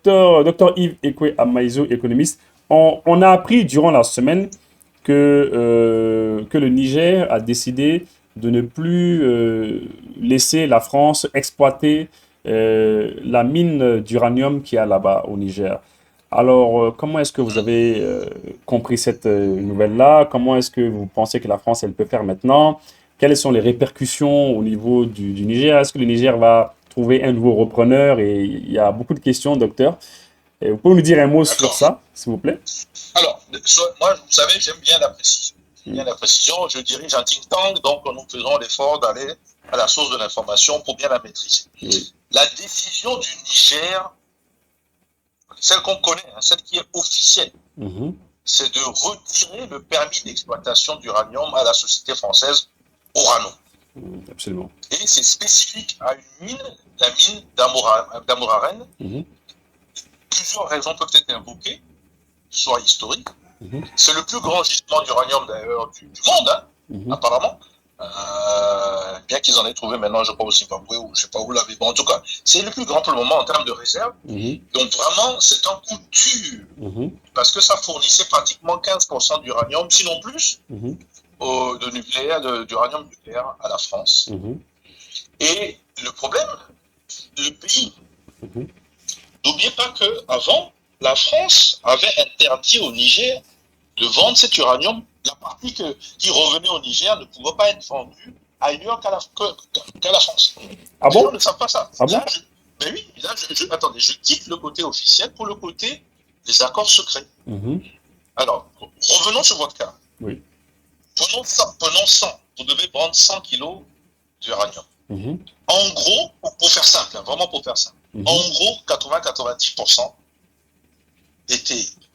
docteur Yves Ekwe Amaizo, économiste. On a appris durant la semaine que le Niger a décidé de ne plus laisser la France exploiter la mine d'uranium qu'il y a là-bas au Niger. Alors, comment est-ce que vous avez compris cette nouvelle-là? Comment est-ce que vous pensez que la France, elle peut faire maintenant? Quelles sont les répercussions au niveau du Niger? Est-ce que le Niger va trouver un nouveau repreneur? Et il y a beaucoup de questions, docteur. Et vous pouvez nous dire un mot sur D'accord. ça, s'il vous plaît? Alors, moi, vous savez, j'aime bien la précision. J'aime Mm. bien la précision. Je dirige un think tank, donc nous faisons l'effort d'aller à la source de l'information pour bien la maîtriser. Oui. La décision du Niger, celle qu'on connaît, hein, celle qui est officielle, Mhm. c'est de retirer le permis d'exploitation d'uranium à la société française Orano. Absolument. Et c'est spécifique à une mine, la mine d'Amouraren. Mhm. Plusieurs raisons peuvent être invoquées, soit historiques. Mhm. C'est le plus grand gisement d'uranium d'ailleurs du monde, hein, Mhm. apparemment. Bien qu'ils en aient trouvé maintenant, je crois, au Zimbabwe ou je sais pas où là, mais bon, en tout cas, c'est le plus grand pour le moment en termes de réserve. Mhm. Donc vraiment, c'est un coup dur Mhm. parce que ça fournissait pratiquement 15% d'uranium, sinon plus, Mhm. d'uranium nucléaire à la France. Mhm. Et le problème, le pays, Mhm. n'oubliez pas qu'avant, la France avait interdit au Niger de vendre cet uranium. La partie qui revenait au Niger ne pouvait pas être vendue ailleurs qu'à la France. Ah Les gens bon? ne savent pas ça. Ah bon? Mais oui, là, attendez, je quitte le côté officiel pour le côté des accords secrets. Mhm. Alors, revenons sur votre cas. Oui. Prenons 100. Vous devez prendre 100 kilos d'uranium. Mhm. En gros, pour faire simple, hein, vraiment pour faire simple, Mhm. en gros, 80-90%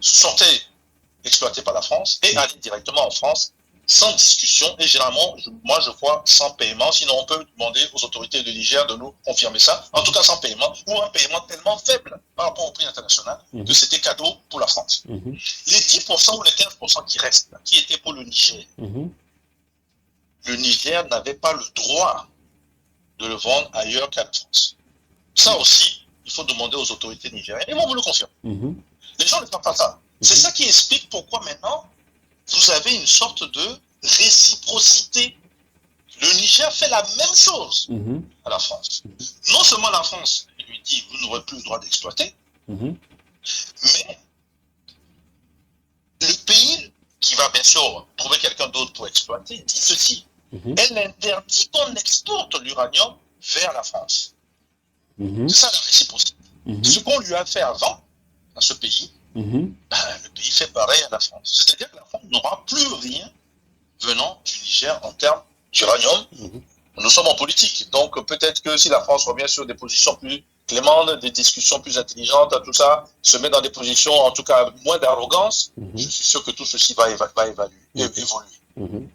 sortaient exploités par la France et allaient directement en France sans discussion et généralement, moi je crois, sans paiement. Sinon, on peut demander aux autorités de Niger de nous confirmer ça. En tout cas, sans paiement ou un paiement tellement faible par rapport au prix international que c'était cadeau pour la France. Mhm. Les 10% ou les 15% qui restent, qui étaient pour le Niger, Mhm. le Niger n'avait pas le droit de le vendre ailleurs qu'à la France. Ça aussi, il faut demander aux autorités nigériennes et vont vous le confirmer. Mhm. Les gens ne savent pas ça. C'est ça qui explique pourquoi maintenant vous avez une sorte de réciprocité. Le Niger fait la même chose Mhm. à la France. Non seulement la France lui dit vous n'aurez plus le droit d'exploiter, Mhm. mais le pays qui va bien sûr trouver quelqu'un d'autre pour exploiter dit ceci. Mhm. Elle interdit qu'on exporte l'uranium vers la France. Mhm. C'est ça la réciprocité. Mhm. Ce qu'on lui a fait avant à ce pays, Mhm. le pays fait pareil à la France. C'est-à-dire que la France n'aura plus rien venant du Niger en termes d'uranium. Mhm. Nous sommes en politique, donc peut-être que si la France revient sur des positions plus clémentes, des discussions plus intelligentes, tout ça, se met dans des positions, en tout cas, moins d'arrogance, je suis sûr que tout ceci va évoluer. Mhm.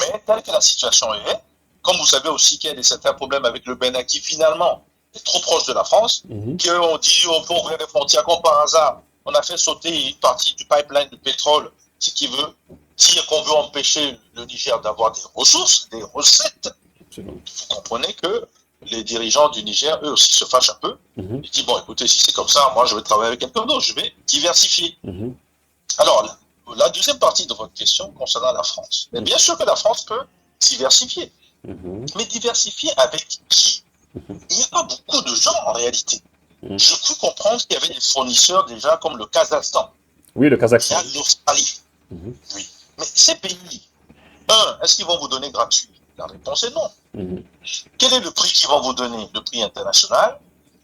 Mais telle que la situation est, comme vous savez aussi qu'il y a certains problèmes avec le Bénin qui finalement est trop proche de la France, Mhm. qu'on dit on peut ouvrir les frontières comme par hasard, on a fait sauter une partie du pipeline de pétrole, ce qui veut dire qu'on veut empêcher le Niger d'avoir des ressources, des recettes. Absolument. Vous comprenez que les dirigeants du Niger, eux aussi, se fâchent un peu. Mhm. Ils disent, bon, écoutez, si c'est comme ça, moi, je vais travailler avec quelqu'un d'autre, je vais diversifier. Mhm. Alors, la deuxième partie de votre question concernant la France. Mais bien sûr que la France peut diversifier. Mhm. Mais diversifier avec qui? Il n'y a pas beaucoup de gens en réalité. Je peux comprendre qu'il y avait des fournisseurs déjà comme le Kazakhstan. Oui, le Il y Kazakhstan. a l'Australie. Oui. Mais ces pays, est-ce qu'ils vont vous donner gratuit? La réponse est non. Mhm. Quel est le prix qu'ils vont vous donner? Le prix international.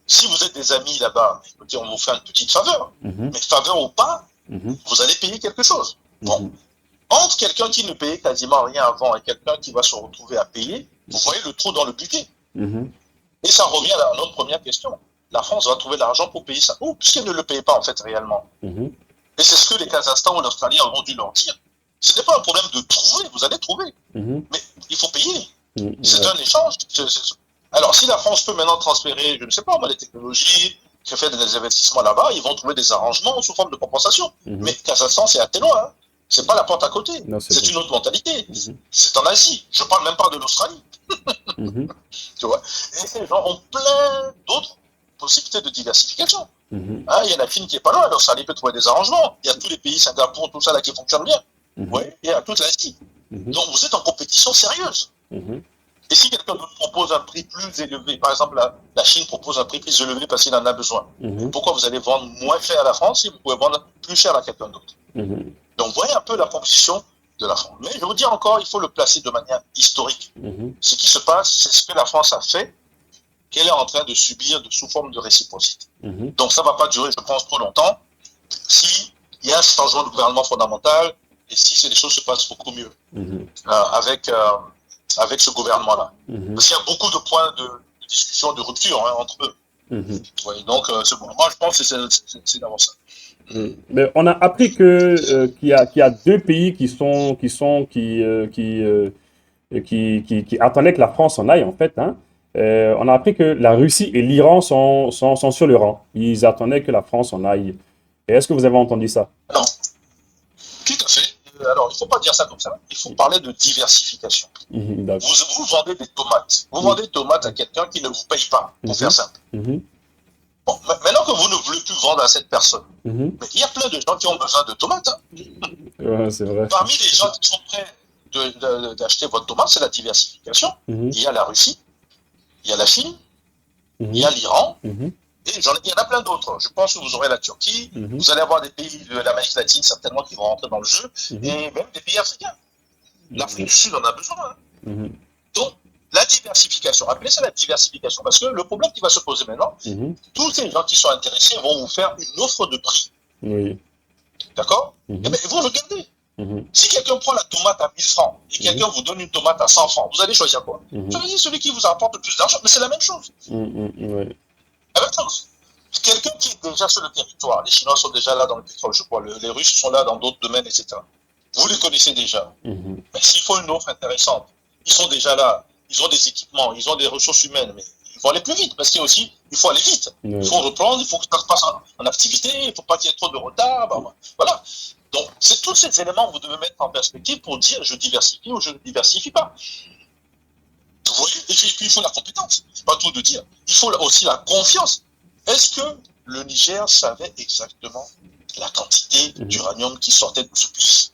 Si vous êtes des amis là-bas, écoutez, on vous fait une petite faveur. Mhm. Mais faveur ou pas, Mhm. vous allez payer quelque chose. Bon. Mhm. Entre quelqu'un qui ne payait quasiment rien avant et quelqu'un qui va se retrouver à payer, vous voyez le trou dans le budget. Mhm. Et ça revient à notre première question. La France va trouver l'argent pour payer ça. Ou puisqu'elle ne le paye pas en fait réellement. Mhm. Et c'est ce que les Kazakhstan ou l'Australie ont dû leur dire. Ce n'est pas un problème de trouver, vous allez trouver. Mhm. Mais il faut payer. Mhm. C'est un échange. Alors, si la France peut maintenant transférer, je ne sais pas, les technologies, faire des investissements là-bas, ils vont trouver des arrangements sous forme de compensation. Mhm. Mais Kazakhstan, c'est assez loin. Hein. C'est pas la porte à côté. Non, c'est C'est vrai. une autre mentalité. Mhm. C'est en Asie. Je parle même pas de l'Australie. Mhm. Tu vois. Et ces gens ont plein d'autres possibilités de diversification. Hein, il y a la Chine qui est pas loin, alors Sali peut trouver des arrangements. Il y a tous les pays, Singapour, tout ça là qui fonctionnent bien. Oui, il y a toute l'Asie. Donc vous êtes en compétition sérieuse. Et si quelqu'un d'autre propose un prix plus élevé, par exemple la Chine propose un prix plus élevé parce qu'il en a besoin, pourquoi vous allez vendre moins cher à la France si vous pouvez vendre plus cher à quelqu'un d'autre? Donc vous voyez un peu la proposition de la France. Mais je vous dis encore, il faut le placer de manière historique. Ce qui se passe, c'est ce que la France a fait, qu'elle est en train de subir sous forme de réciprocité. Donc ça ne va pas durer, je pense, trop longtemps. S'il y a un changement de gouvernement fondamental et si les choses se passent beaucoup mieux avec ce gouvernement-là. Parce qu'il y a beaucoup de points de discussion, de rupture entre eux. Ouais, donc, moi, je pense que c'est d'abord ça. Mais on a appris que qu'il y a deux pays qui attendaient que la France en aille, en fait. Hein. On a appris que la Russie et l'Iran sont sur le rang. Ils attendaient que la France en aille. Et est-ce que vous avez entendu ça? Non, tout à fait. Alors, il ne faut pas dire ça comme ça. Il faut parler de diversification. Vous vendez des tomates. Vous vendez des tomates à quelqu'un qui ne vous paye pas, pour faire simple. Bon, maintenant que vous ne voulez plus vendre à cette personne, mais il y a plein de gens qui ont besoin de tomates. Hein. Ouais, c'est vrai. Parmi les gens qui sont prêts d'acheter votre tomate, c'est la diversification. Il y a la Russie, il y a la Chine, il y a l'Iran, et il y en a plein d'autres. Je pense que vous aurez la Turquie, vous allez avoir des pays de l'Amérique latine certainement qui vont rentrer dans le jeu, et même des pays africains. L'Afrique du Sud en a besoin. Hein. Donc, la diversification, appelez ça la diversification, parce que le problème qui va se poser maintenant, tous ces gens qui sont intéressés vont vous faire une offre de prix. Oui. D'accord? Eh bien, vous regardez. Si quelqu'un prend la tomate à 1000 francs et quelqu'un vous donne une tomate à 100 francs, vous allez choisir quoi? Choisissez celui qui vous apporte le plus d'argent, mais c'est la même chose. Oui. La même chose. Quelqu'un qui est déjà sur le territoire, les Chinois sont déjà là dans le pétrole, je crois, les Russes sont là dans d'autres domaines, etc. Vous les connaissez déjà. Mais s'il faut une offre intéressante, ils sont déjà là. Ils ont des équipements, ils ont des ressources humaines, mais il faut aller plus vite, parce qu'il faut aller vite. Il faut reprendre, il faut que ça se passe en activité, il ne faut pas qu'il y ait trop de retard. Voilà. Donc, c'est tous ces éléments que vous devez mettre en perspective pour dire je diversifie ou je ne diversifie pas. Vous voyez? Et puis, il faut la compétence. C'est pas tout de dire. Il faut aussi la confiance. Est-ce que le Niger savait exactement la quantité d'uranium qui sortait de ce puits?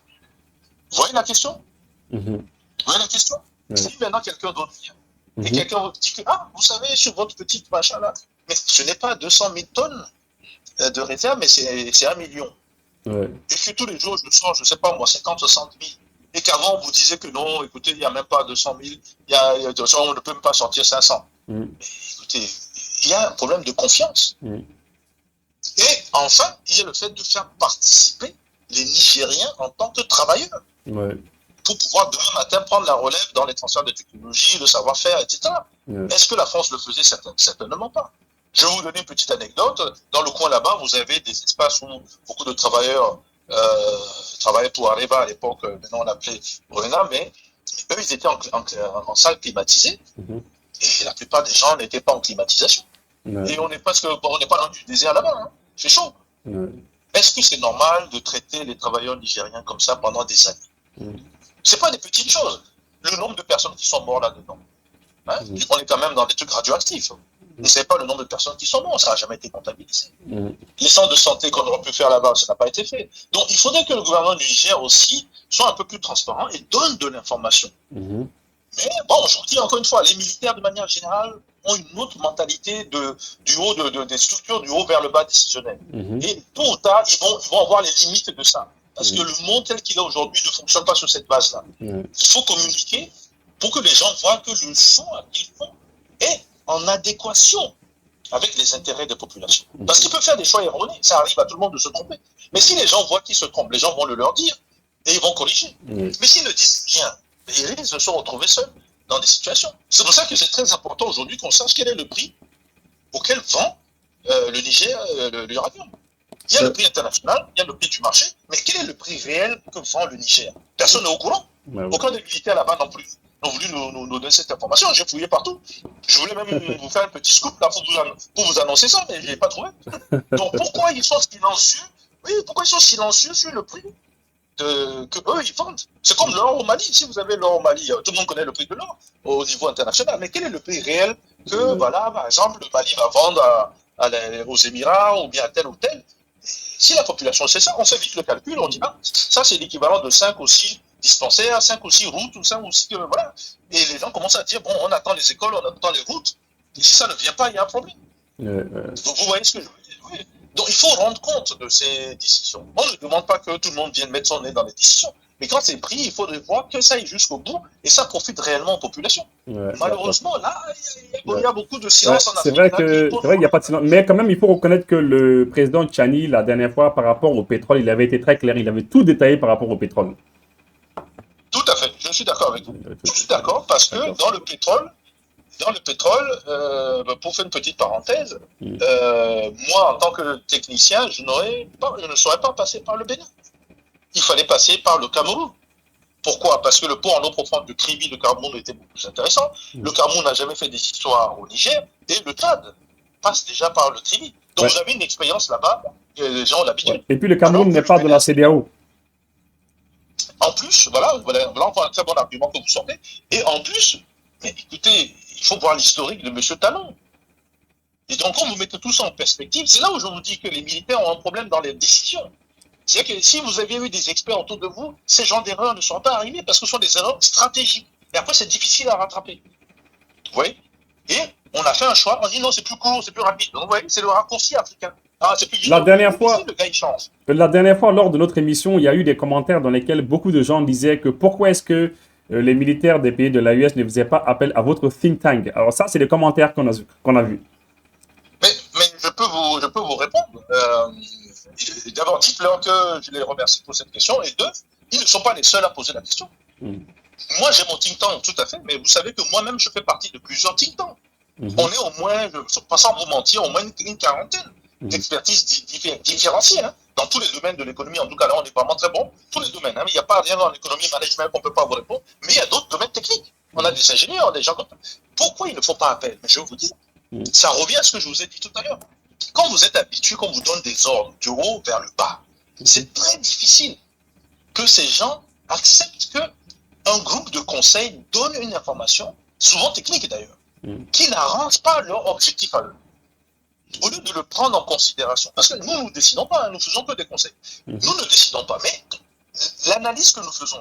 Vous voyez la question? Vous voyez la question? Si maintenant quelqu'un d'autre vient et quelqu'un vous dit que, vous savez, sur votre petite machin là, mais ce n'est pas 200 000 tonnes de réserve, mais c'est 1 million. Et que tous les jours, je sors, je ne sais pas moi, 50, 60 000. Et qu'avant, on vous disait que non, écoutez, il n'y a même pas 200 000, on ne peut même pas sortir 500. Mais écoutez, il y a un problème de confiance. Et enfin, il y a le fait de faire participer les Nigériens en tant que travailleurs. Pour pouvoir demain matin prendre la relève dans les transferts de technologie, le savoir-faire, etc. Est-ce que la France le faisait? Certainement pas. Je vais vous donner une petite anecdote. Dans le coin là-bas, vous avez des espaces où beaucoup de travailleurs travaillaient pour Areva à l'époque, maintenant on l'appelait Brena, mais eux, ils étaient en salle climatisée. Et la plupart des gens n'étaient pas en climatisation. Et on n'est pas dans du désert là-bas. Hein. C'est chaud. Est-ce que c'est normal de traiter les travailleurs nigériens comme ça pendant des années? C'est pas des petites choses. Le nombre de personnes qui sont mortes là-dedans. Hein? On est quand même dans des trucs radioactifs. Et c'est pas le nombre de personnes qui sont mortes, ça n'a jamais été comptabilisé. Les centres de santé qu'on aurait pu faire là-bas, ça n'a pas été fait. Donc il faudrait que le gouvernement du Niger aussi soit un peu plus transparent et donne de l'information. Mais bon, je vous dis encore une fois, les militaires de manière générale ont une autre mentalité des structures du haut vers le bas décisionnel. Et tôt ou tard, ils vont avoir les limites de ça. Parce que le monde tel qu'il est aujourd'hui ne fonctionne pas sur cette base-là. Il faut communiquer pour que les gens voient que le choix qu'ils font est en adéquation avec les intérêts des populations. Parce qu'ils peuvent faire des choix erronés, ça arrive à tout le monde de se tromper. Mais si les gens voient qu'ils se trompent, les gens vont le leur dire et ils vont corriger. Mais s'ils ne disent rien, ils risquent de se retrouver seuls dans des situations. C'est pour ça que c'est très important aujourd'hui qu'on sache quel est le prix auquel vend le Niger l'uranium. Il y a le prix international, il y a le prix du marché, mais quel est le prix réel que vend le Niger? Personne n'est au courant. Aucun des militaires là-bas non plus n'ont voulu nous donner cette information. J'ai fouillé partout. Je voulais même vous faire un petit scoop là pour vous annoncer ça, mais je n'ai pas trouvé. Donc pourquoi ils sont silencieux? Oui, pourquoi ils sont silencieux sur le prix que eux ils vendent? C'est comme l'or au Mali. Si vous avez l'or au Mali, tout le monde connaît le prix de l'or au niveau international. Mais quel est le prix réel que, voilà, par exemple, le Mali va vendre aux Émirats ou bien à tel ou tel. Si la population sait ça, on fait vite le calcul, on dit, ah, ça c'est l'équivalent de 5 ou 6 dispensaires, 5 ou 6 routes, ou 5 ou 6, voilà. Et les gens commencent à dire, bon, on attend les écoles, on attend les routes, et si ça ne vient pas, il y a un problème. Donc vous voyez ce que je veux dire? Oui. Donc il faut rendre compte de ces décisions. On ne demande pas que tout le monde vienne mettre son nez dans les décisions, mais quand c'est pris, il faudrait voir que ça aille jusqu'au bout, et ça profite réellement aux populations. Malheureusement, là, il y a beaucoup de silence en c'est Afrique. vrai qu'il n'y a pas de silence. Mais quand même, il faut reconnaître que le président Tchani, la dernière fois, par rapport au pétrole, il avait été très clair. Il avait tout détaillé par rapport au pétrole. Tout à fait, je suis d'accord avec vous. Je suis d'accord parce que dans le pétrole, pour faire une petite parenthèse, moi, en tant que technicien, je ne saurais pas passer par le Bénin. Il fallait passer par le Cameroun. Pourquoi? Parce que le port en eau profonde de Kribi, le Cameroun, était beaucoup plus intéressant. Le Cameroun n'a jamais fait des histoires au Niger, et le Tchad passe déjà par le Kribi. Donc vous avez une expérience là-bas, les gens ont l'habitude. Et puis le Cameroun n'est pas de la CEDEAO. En plus, voilà encore un très bon argument que vous sortez. Et en plus, mais écoutez, il faut voir l'historique de M. Talon. Et donc, quand vous mettez tout ça en perspective, c'est là où je vous dis que les militaires ont un problème dans les décisions. C'est-à-dire que si vous aviez eu des experts autour de vous, ces genres d'erreurs ne seront pas arrivées parce que ce sont des erreurs stratégiques. Et après, c'est difficile à rattraper. Vous voyez? Et on a fait un choix, on dit non, c'est plus court, c'est plus rapide. Donc, vous voyez, c'est le raccourci africain. Ah, c'est plus la dernière fois, le gars, il change. La dernière fois, lors de notre émission, il y a eu des commentaires dans lesquels beaucoup de gens disaient que pourquoi est-ce que les militaires des pays de l'AES ne faisaient pas appel à votre think tank. Alors ça, c'est les commentaires qu'on a vus. Mais je peux vous répondre. D'abord, dites-leur que je les remercie pour cette question. Et deux, ils ne sont pas les seuls à poser la question. Moi, j'ai mon think tank, tout à fait, mais vous savez que moi-même, je fais partie de plusieurs think tanks. On est au moins, sans vous mentir, au moins une quarantaine d'expertises différenciées. Hein, dans tous les domaines de l'économie. En tout cas, là, on est vraiment très bon. Tous les domaines. Hein, il n'y a pas rien dans l'économie, management qu'on ne peut pas vous répondre. Mais il y a d'autres domaines techniques. On a des ingénieurs, des gens comme ça. Pourquoi ils ne font pas appel? Mais je vais vous dire, ça revient à ce que je vous ai dit tout à l'heure. Quand vous êtes habitué, qu'on vous donne des ordres du haut vers le bas, c'est très difficile que ces gens acceptent qu'un groupe de conseil donne une information, souvent technique d'ailleurs, qui n'arrange pas leur objectif à eux. Au lieu de le prendre en considération, parce que nous ne décidons pas, hein, nous faisons que des conseils. Nous ne décidons pas, mais l'analyse que nous faisons,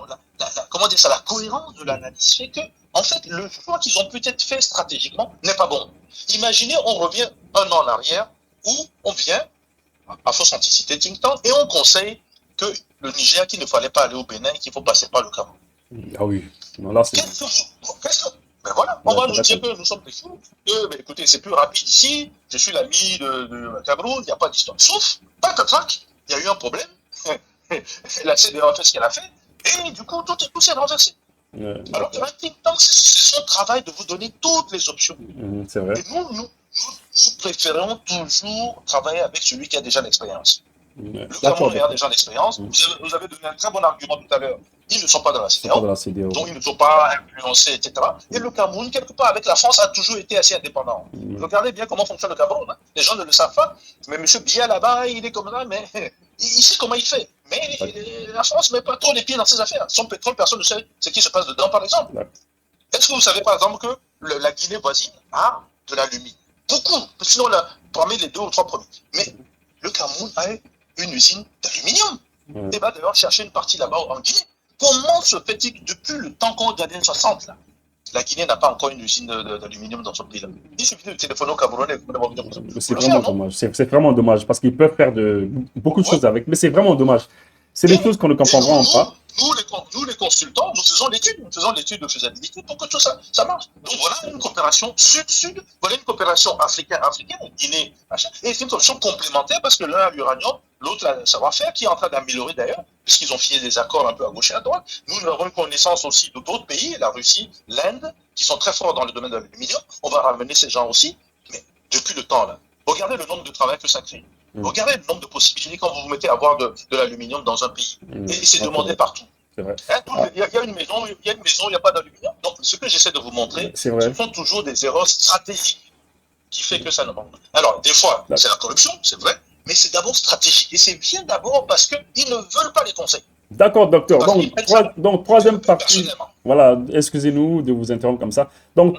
comment dire ça, la cohérence de l'analyse fait que, en fait, le choix qu'ils ont peut-être fait stratégiquement n'est pas bon. Imaginez, on revient un an en arrière, où on vient, à fausse anticité think tank, et on conseille que le Niger, qu'il ne fallait pas aller au Bénin, qu'il faut passer par le Cameroun. Ah oui, non, là c'est... Ben voilà, on va nous dire que nous sommes des fous, que, ben écoutez, c'est plus rapide ici, je suis l'ami de Cameroun, il n'y a pas d'histoire. Sauf, patatrac, il y a eu un problème, la CDA a fait ce qu'elle a fait, et du coup, tout s'est renversé. Alors, un think tank, c'est son travail de vous donner toutes les options. C'est vrai. Et nous préférons toujours travailler avec celui qui a déjà l'expérience. Le Cameroun a déjà l'expérience. Vous avez donné un très bon argument tout à l'heure. Ils ne sont pas dans la CEDEAO, donc ils ne sont pas influencés, etc. Et le Cameroun, quelque part, avec la France, a toujours été assez indépendant. Regardez bien comment fonctionne le Cameroun. Hein. Les gens ne le savent pas. Mais M. Biya, là-bas, il est comme ça, mais il sait comment il fait. Mais la France ne met pas trop les pieds dans ses affaires. Son pétrole, personne ne sait ce qui se passe dedans, par exemple. Est-ce que vous savez, par exemple, que la Guinée voisine a de l'alumine? Beaucoup. Sinon, parmi les 2 ou 3 premiers. Mais le Cameroun a une usine d'aluminium. Et va d'ailleurs chercher une partie là-bas en Guinée. Comment se fait-il que depuis le temps qu'on regarde les années 60, là, la Guinée n'a pas encore une usine d'aluminium dans son pays-là? Il suffit de téléphoner au Camerounais. C'est vraiment dommage. C'est vraiment dommage parce qu'ils peuvent faire beaucoup de choses avec, mais c'est vraiment dommage. C'est des choses qu'on ne comprend vraiment pas. Nous, les consultants, nous faisons l'étude de faisabilité pour que tout ça marche. Donc voilà une coopération sud-sud, voilà une coopération africaine, Guinée, machin, et c'est une coopération complémentaire parce que l'un a l'uranium, l'autre a le savoir-faire qui est en train d'améliorer d'ailleurs, puisqu'ils ont signé des accords un peu à gauche et à droite. Nous avons une connaissance aussi d'autres pays, la Russie, l'Inde, qui sont très forts dans le domaine de l'aluminium. On va ramener ces gens aussi, mais depuis le temps là, regardez le nombre de travail que ça crée. Regardez le nombre de possibilités quand vous vous mettez à avoir de l'aluminium dans un pays. Et c'est demandé partout. Il y a une maison, il n'y a pas d'aluminium. Donc, ce que j'essaie de vous montrer, ce sont toujours des erreurs stratégiques qui fait que ça ne manque pas. Alors, des fois, c'est la corruption, c'est vrai, mais c'est d'abord stratégique. Et c'est bien d'abord parce qu'ils ne veulent pas les conseils. D'accord, docteur. Donc, troisième partie. Voilà, excusez-nous de vous interrompre comme ça. Donc,